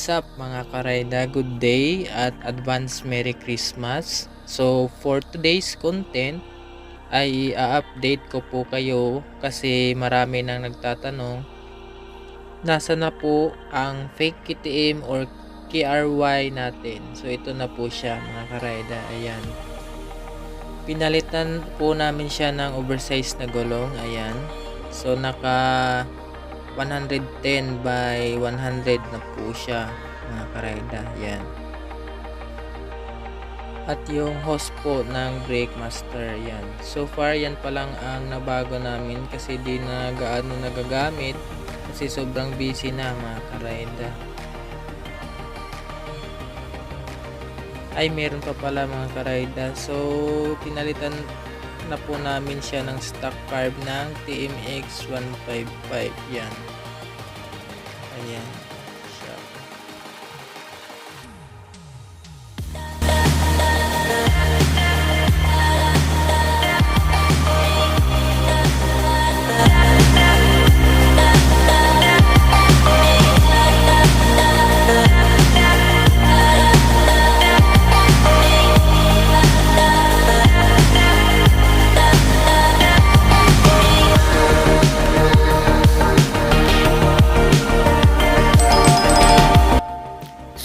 What's up mga karayda? Good day at advance Merry Christmas. So for today's content ay update ko po kayo kasi marami nang nagtatanong nasa na po ang fake KTM or KRY natin. So ito na po siya mga karayda. Ayan. Pinalitan po namin siya ng oversized na gulong. Ayan. So naka 110 by 100 na po siya mga karayda. Yan. At yung hose po ng brake master. Yan. So far yan pa lang ang nabago namin kasi di na gaano nagagamit kasi sobrang busy na mga karayda. Ay meron pa pala mga karayda. So pinalitan na po namin siya ng stock carb ng TMX 155. Yan. Ayan. Siya.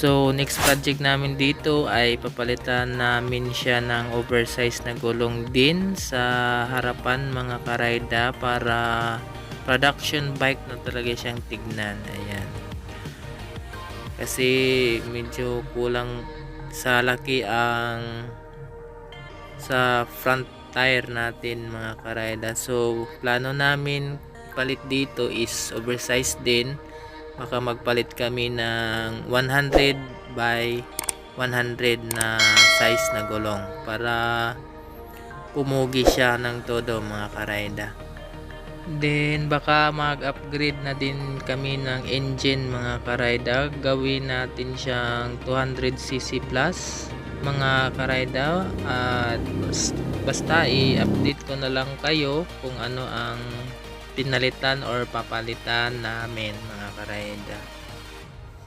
So next project namin dito ay papalitan namin siya ng oversized na gulong din sa harapan mga karayda para production bike na talaga siyang tignan. Ayan. Kasi medyo kulang sa laki ang sa front tire natin mga karayda. So plano namin palit dito is oversized din. Baka magpalit kami ng 100 by 100 na size na gulong para pumugi siya ng todo mga karayda. Then baka mag-upgrade na din kami ng engine mga karayda. Gawin natin siyang 200cc plus mga karayda. At basta i-update ko na lang kayo kung ano ang pinalitan or papalitan namin mga karayda.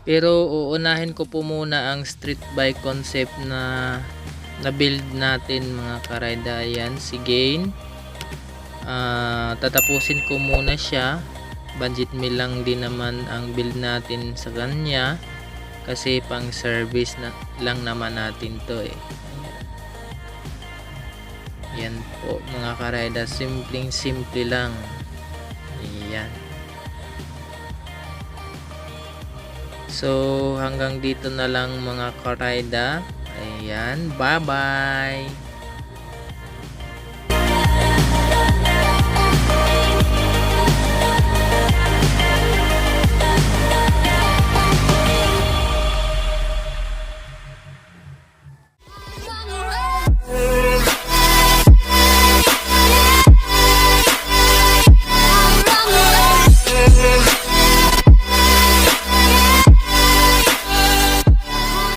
Pero uunahin ko po muna ang street bike concept na build natin mga karayda. Ayan si Gain. Tatapusin ko muna siya. Budget meal lang din naman ang build natin sa kanya kasi pang service na lang naman natin to eh. Yan po mga karayda, simpleng simple lang. Ayan. So hanggang dito na lang mga karayda. Ayan, bye bye.